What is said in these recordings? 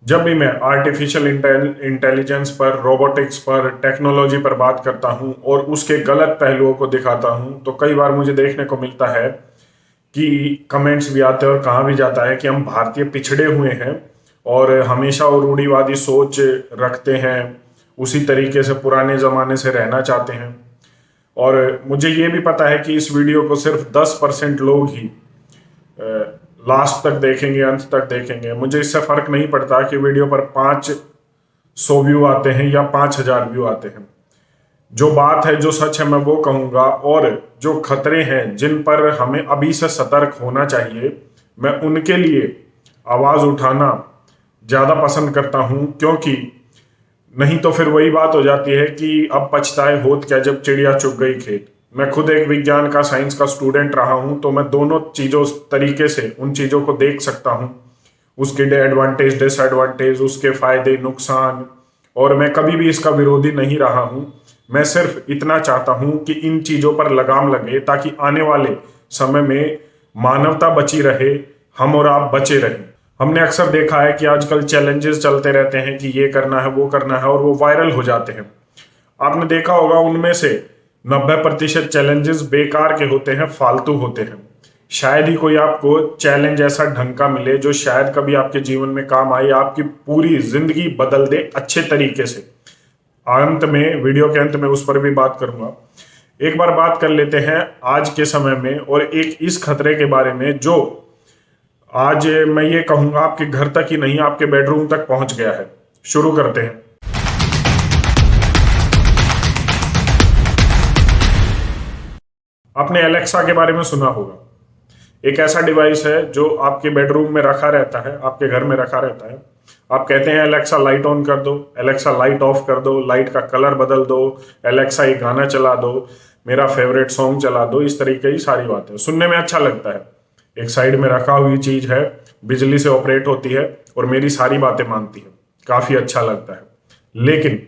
जब भी मैं आर्टिफिशियल इंटेलिजेंस पर, रोबोटिक्स पर, टेक्नोलॉजी पर बात करता हूं और उसके गलत पहलुओं को दिखाता हूं तो कई बार मुझे देखने को मिलता है कि कमेंट्स भी आते हैं और कहा भी जाता है कि हम भारतीय पिछड़े हुए हैं और हमेशा वो रूढ़िवादी सोच रखते हैं, उसी तरीके से पुराने ज़माने से रहना चाहते हैं। और मुझे ये भी पता है कि इस वीडियो को सिर्फ 10% लोग ही लास्ट तक देखेंगे, अंत तक देखेंगे। मुझे इससे फर्क नहीं पड़ता कि वीडियो पर 500 व्यू आते हैं या 5000 व्यू आते हैं। जो बात है, जो सच है, मैं वो कहूंगा। और जो खतरे हैं जिन पर हमें अभी से सतर्क होना चाहिए, मैं उनके लिए आवाज उठाना ज्यादा पसंद करता हूं, क्योंकि नहीं तो फिर वही बात हो जाती है कि अब पछताए होत क्या जब चिड़िया चुग गई खेत। मैं खुद एक विज्ञान का, साइंस का स्टूडेंट रहा हूं, तो मैं दोनों चीजों तरीके से उन चीजों को देख सकता हूं, उसके एडवांटेज, डिसएडवांटेज, उसके फायदे, नुकसान। और मैं कभी भी इसका विरोधी नहीं रहा हूं। मैं सिर्फ इतना चाहता हूं कि इन चीजों पर लगाम लगे ताकि आने वाले समय में मानवता बची रहे, हम और आप बचे रहें। हमने अक्सर देखा है कि आजकल चैलेंजेस चलते रहते हैं कि ये करना है, वो करना है, और वो वायरल हो जाते हैं। आपने देखा होगा उनमें से 90% चैलेंजेस बेकार के होते हैं, फालतू होते हैं। शायद ही कोई आपको चैलेंज ऐसा ढंग का मिले जो शायद कभी आपके जीवन में काम आए, आपकी पूरी जिंदगी बदल दे अच्छे तरीके से। अंत में, वीडियो के अंत में उस पर भी बात करूंगा। एक बार बात कर लेते हैं आज के समय में और एक इस खतरे के बारे में जो आज मैं ये कहूंगा आपके घर तक ही नहीं, आपके बेडरूम तक पहुंच गया है। शुरू करते हैं। आपने एलेक्सा के बारे में सुना होगा। एक ऐसा डिवाइस है जो आपके बेडरूम में रखा रहता है, आपके घर में रखा रहता है। आप कहते हैं एलेक्सा लाइट ऑन कर दो, एलेक्सा लाइट ऑफ कर दो, लाइट का कलर बदल दो, एलेक्सा ये गाना चला दो, मेरा फेवरेट सॉन्ग चला दो। इस तरीके की सारी बातें सुनने में अच्छा लगता है। एक साइड में रखा हुई चीज है, बिजली से ऑपरेट होती है और मेरी सारी बातें मानती है। काफी अच्छा लगता है। लेकिन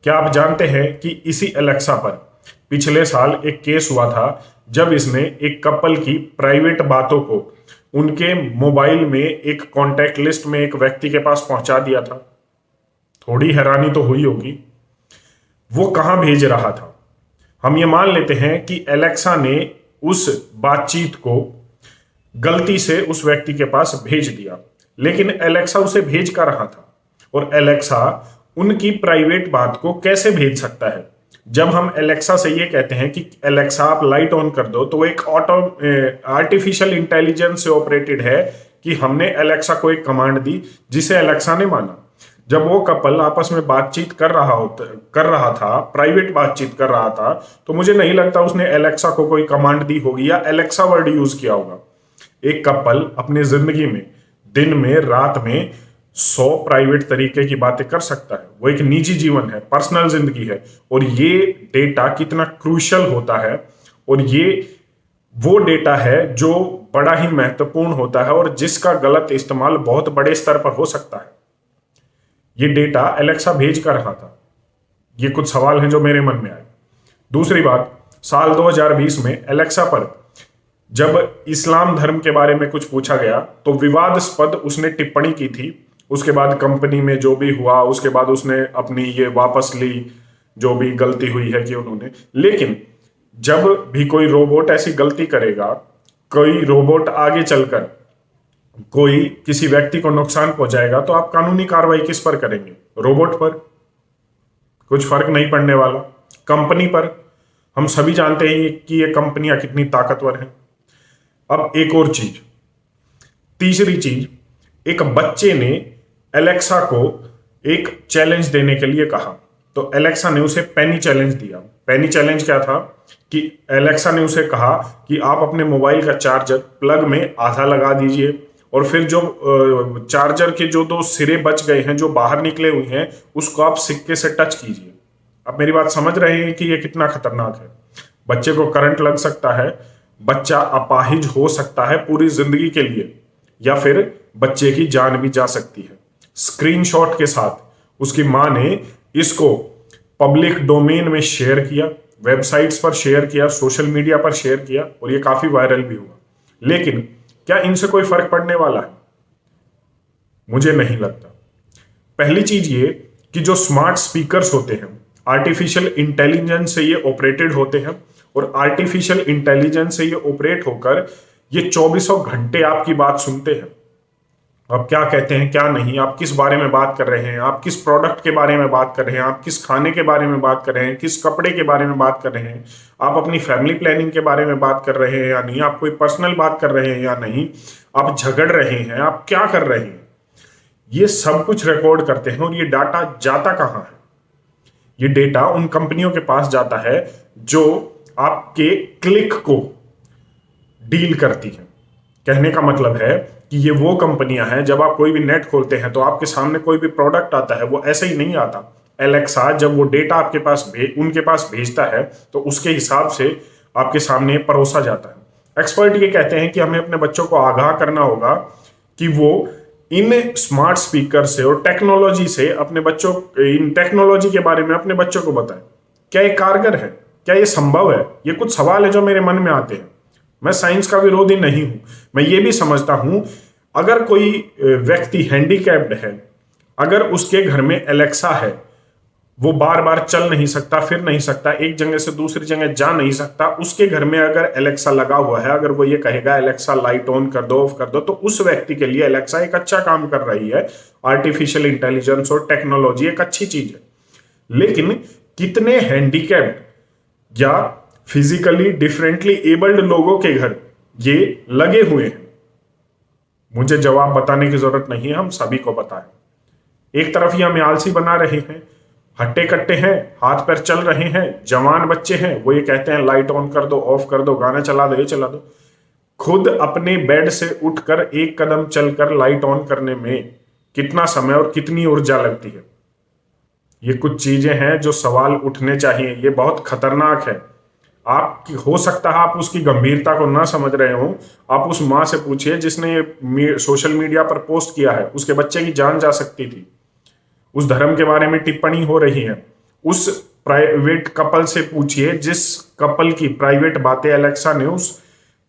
क्या आप जानते हैं कि इसी एलेक्सा पर पिछले साल एक केस हुआ था जब इसने एक कपल की प्राइवेट बातों को उनके मोबाइल में एक कॉन्टैक्ट लिस्ट में एक व्यक्ति के पास पहुंचा दिया था। थोड़ी हैरानी तो हुई होगी। वो कहां भेज रहा था? हम ये मान लेते हैं कि एलेक्सा ने उस बातचीत को गलती से उस व्यक्ति के पास भेज दिया, लेकिन एलेक्सा उसे भेज कर रहा था। और एलेक्सा उनकी प्राइवेट बात को कैसे भेज सकता है? जब हम एलेक्सा से ये कहते हैं कि एलेक्सा आप लाइट ऑन कर दो, तो एक आर्टिफिशियल इंटेलिजेंस से ऑपरेटेड है कि हमने एलेक्सा को एक कमांड दी जिसे एलेक्सा ने माना। जब वो कपल आपस में बातचीत कर रहा था, प्राइवेट बातचीत कर रहा था, तो मुझे नहीं लगता उसने एलेक्सा को कोई कमांड दी होगी या एलेक्सा वर्ड यूज किया होगा। एक कपल अपनी जिंदगी में दिन में, रात में 100 प्राइवेट तरीके की बातें कर सकता है। वो एक निजी जीवन है, पर्सनल जिंदगी है। और ये डेटा कितना क्रूशियल होता है, और ये वो डेटा है जो बड़ा ही महत्वपूर्ण होता है और जिसका गलत इस्तेमाल बहुत बड़े स्तर पर हो सकता है। ये डेटा एलेक्सा भेज कर रहा था। ये कुछ सवाल हैं जो मेरे मन में आए। दूसरी बात, साल 2020 में एलेक्सा पर जब इस्लाम धर्म के बारे में कुछ पूछा गया तो विवादास्पद उसने टिप्पणी की थी। उसके बाद कंपनी में जो भी हुआ, उसके बाद उसने अपनी ये वापस ली, जो भी गलती हुई है कि उन्होंने। लेकिन जब भी कोई रोबोट ऐसी गलती करेगा, कोई रोबोट आगे चलकर कोई किसी व्यक्ति को नुकसान पहुंचाएगा, तो आप कानूनी कार्रवाई किस पर करेंगे? रोबोट पर? कुछ फर्क नहीं पड़ने वाला। कंपनी पर? हम सभी जानते हैं कि ये कंपनियां कितनी ताकतवर हैं। अब एक और चीज, तीसरी चीज, एक बच्चे ने एलेक्सा को एक चैलेंज देने के लिए कहा, तो एलेक्सा ने उसे पेनी चैलेंज दिया। पेनी चैलेंज क्या था कि एलेक्सा ने उसे कहा कि आप अपने मोबाइल का चार्जर प्लग में आधा लगा दीजिए और फिर जो चार्जर के जो 2 सिरे बच गए हैं, जो बाहर निकले हुए हैं, उसको आप सिक्के से टच कीजिए। आप मेरी बात समझ रहे हैं कि ये कितना खतरनाक है? बच्चे को करंट लग सकता है, बच्चा अपाहिज हो सकता है पूरी जिंदगी के लिए, या फिर बच्चे की जान भी जा सकती है। स्क्रीनशॉट के साथ उसकी मां ने इसको पब्लिक डोमेन में शेयर किया, वेबसाइट्स पर शेयर किया, सोशल मीडिया पर शेयर किया, और ये काफी वायरल भी हुआ। लेकिन क्या इनसे कोई फर्क पड़ने वाला है? मुझे नहीं लगता। पहली चीज ये कि जो स्मार्ट स्पीकर्स होते हैं आर्टिफिशियल इंटेलिजेंस से ये ऑपरेटेड होते हैं, और आर्टिफिशियल इंटेलिजेंस से ये ऑपरेट होकर ये 24 घंटे आपकी बात सुनते हैं। आप क्या कहते हैं क्या नहीं, आप किस बारे में बात कर रहे हैं, आप किस प्रोडक्ट के बारे में बात कर रहे हैं, आप किस खाने के बारे में बात कर रहे हैं, किस कपड़े के बारे में बात कर रहे हैं, आप अपनी फैमिली प्लानिंग के बारे में बात कर रहे हैं या नहीं, आप कोई पर्सनल बात कर रहे हैं या नहीं, आप झगड़ रहे हैं, आप क्या कर रहे हैं, ये सब कुछ रिकॉर्ड करते हैं। और ये डाटा जाता कहां है? ये डेटा उन कंपनियों के पास जाता है जो आपके क्लिक को डील करती है। कहने का मतलब है कि ये वो कंपनियां हैं, जब आप कोई भी नेट खोलते हैं तो आपके सामने कोई भी प्रोडक्ट आता है वो ऐसे ही नहीं आता। एलेक्सा जब वो डेटा आपके पास उनके पास भेजता है तो उसके हिसाब से आपके सामने परोसा जाता है। एक्सपर्ट ये कहते हैं कि हमें अपने बच्चों को आगाह करना होगा कि वो इन स्मार्ट स्पीकर से और टेक्नोलॉजी से अपने बच्चों, इन टेक्नोलॉजी के बारे में अपने बच्चों को बताएं। क्या ये कारगर है? क्या ये संभव है? ये कुछ सवाल है जो मेरे मन में आते हैं। मैं साइंस का विरोधी नहीं हूं, मैं ये भी समझता हूं अगर कोई व्यक्ति हैंडीकैप्ड है, अगर उसके घर में एलेक्सा है, वो बार बार चल नहीं सकता, फिर नहीं सकता, एक जगह से दूसरी जगह जा नहीं सकता, उसके घर में अगर एलेक्सा लगा हुआ है, अगर वो ये कहेगा एलेक्सा लाइट ऑन कर दो, ऑफ कर दो, तो उस व्यक्ति के लिए एलेक्सा एक अच्छा काम कर रही है। आर्टिफिशियल इंटेलिजेंस और टेक्नोलॉजी एक अच्छी चीज है। लेकिन कितने हैंडीकैप्ड या फिजिकली डिफरेंटली एबल्ड लोगों के घर ये लगे हुए हैं? मुझे जवाब बताने की जरूरत नहीं है, हम सभी को पता है। एक तरफ ये हमें आलसी बना रहे हैं, हट्टे कट्टे हैं, हाथ पैर चल रहे हैं, जवान बच्चे हैं, वो ये कहते हैं लाइट ऑन कर दो, ऑफ कर दो, गाना चला दो, ये चला दो। खुद अपने बेड से उठकर एक कदम चलकर लाइट ऑन करने में कितना समय और कितनी ऊर्जा लगती है? ये कुछ चीजें हैं जो सवाल उठने चाहिए। ये बहुत खतरनाक है। आप हो सकता है आप उसकी गंभीरता को ना समझ रहे हो। आप उस माँ से पूछिए जिसने ये सोशल मीडिया पर पोस्ट किया है, उसके बच्चे की जान जा सकती थी। उस धर्म के बारे में टिप्पणी हो रही है। उस प्राइवेट कपल से पूछिए जिस कपल की प्राइवेट बातें एलेक्सा ने उस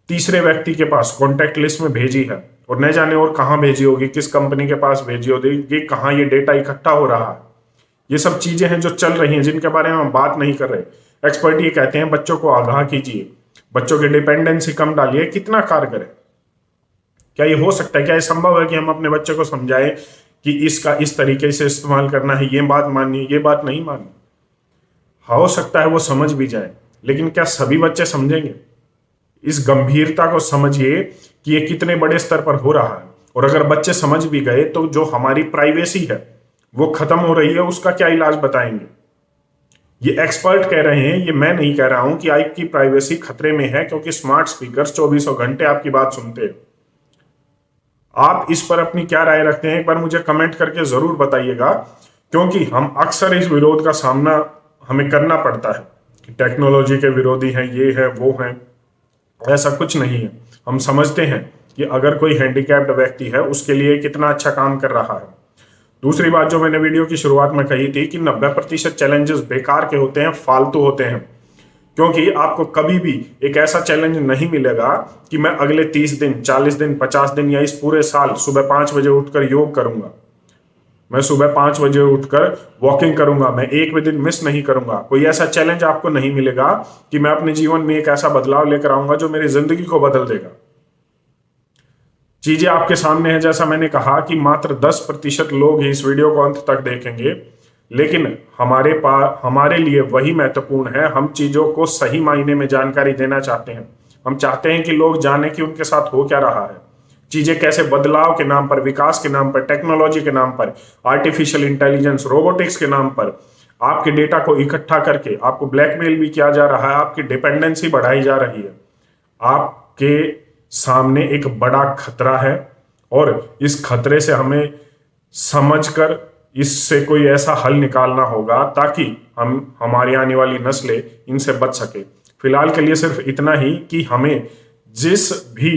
तीसरे व्यक्ति के पास कॉन्टैक्ट लिस्ट में भेजी है, और न जाने और कहां भेजी होगी, किस कंपनी के पास भेजी होगी, कहां ये डेटा इकट्ठा हो रहा है। ये सब चीजें हैं जो चल रही हैं, जिनके बारे में हम बात नहीं कर रहे। एक्सपर्ट ये कहते हैं बच्चों को आगाह कीजिए, बच्चों की डिपेंडेंसी कम डालिए। कितना कारगर है? क्या ये हो सकता है? क्या ये संभव है कि हम अपने बच्चे को समझाएं कि इसका इस तरीके से इस्तेमाल करना है, ये बात मानिए, ये बात नहीं मानिए? हो सकता है वो समझ भी जाए, लेकिन क्या सभी बच्चे समझेंगे? इस गंभीरता को समझिए कि ये कितने बड़े स्तर पर हो रहा है। और अगर बच्चे समझ भी गए तो जो हमारी प्राइवेसी है वो खत्म हो रही है, उसका क्या इलाज बताएंगे? ये एक्सपर्ट कह रहे हैं, ये मैं नहीं कह रहा हूं कि आपकी प्राइवेसी खतरे में है, क्योंकि स्मार्ट स्पीकर्स 24 घंटे आपकी बात सुनते हैं। आप इस पर अपनी क्या राय रखते हैं? एक बार मुझे कमेंट करके जरूर बताइएगा, क्योंकि हम अक्सर इस विरोध का सामना हमें करना पड़ता है कि टेक्नोलॉजी के विरोधी हैं, ये है वो हैं। ऐसा कुछ नहीं है। हम समझते हैं कि अगर कोई हैंडीकैप्ड व्यक्ति है उसके लिए कितना अच्छा काम कर रहा है। दूसरी बात जो मैंने वीडियो की शुरुआत में कही थी कि 90% चैलेंजेस बेकार के होते हैं, फालतू होते हैं, क्योंकि आपको कभी भी एक ऐसा चैलेंज नहीं मिलेगा कि मैं अगले 30 दिन, 40 दिन, 50 दिन या इस पूरे साल सुबह 5 बजे उठकर योग करूंगा, मैं सुबह 5 बजे उठकर वॉकिंग करूंगा, मैं एक भी दिन मिस नहीं करूंगा। कोई ऐसा चैलेंज आपको नहीं मिलेगा कि मैं अपने जीवन में एक ऐसा बदलाव लेकर आऊंगा जो मेरी जिंदगी को बदल देगा। चीजें आपके सामने है। जैसा मैंने कहा कि मात्र 10% लोग ही इस वीडियो को अंत तक देखेंगे, लेकिन हमारे लिए वही महत्वपूर्ण है। हम चीजों को सही मायने में जानकारी देना चाहते हैं। हम चाहते हैं कि लोग जाने कि उनके साथ हो क्या रहा है, चीजें कैसे बदलाव के नाम पर, विकास के नाम पर, टेक्नोलॉजी के नाम पर, आर्टिफिशियल इंटेलिजेंस, रोबोटिक्स के नाम पर आपके डेटा को इकट्ठा करके आपको ब्लैकमेल भी किया जा रहा है, आपकी डिपेंडेंसी बढ़ाई जा रही है। आपके सामने एक बड़ा खतरा है, और इस खतरे से हमें समझकर इससे कोई ऐसा हल निकालना होगा ताकि हमारी आने वाली नस्लें इनसे बच सके। फिलहाल के लिए सिर्फ इतना ही कि हमें जिस भी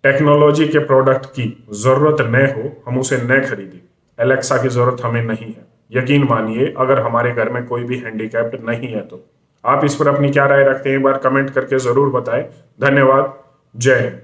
टेक्नोलॉजी के प्रोडक्ट की जरूरत न हो, हम उसे न खरीदें। एलेक्सा की जरूरत हमें नहीं है, यकीन मानिए। अगर हमारे घर में कोई भी हैंडीकैप्ड नहीं है तो आप इस पर अपनी क्या राय रखते हैं, एक बार कमेंट करके जरूर बताएं। धन्यवाद। जय हिंद।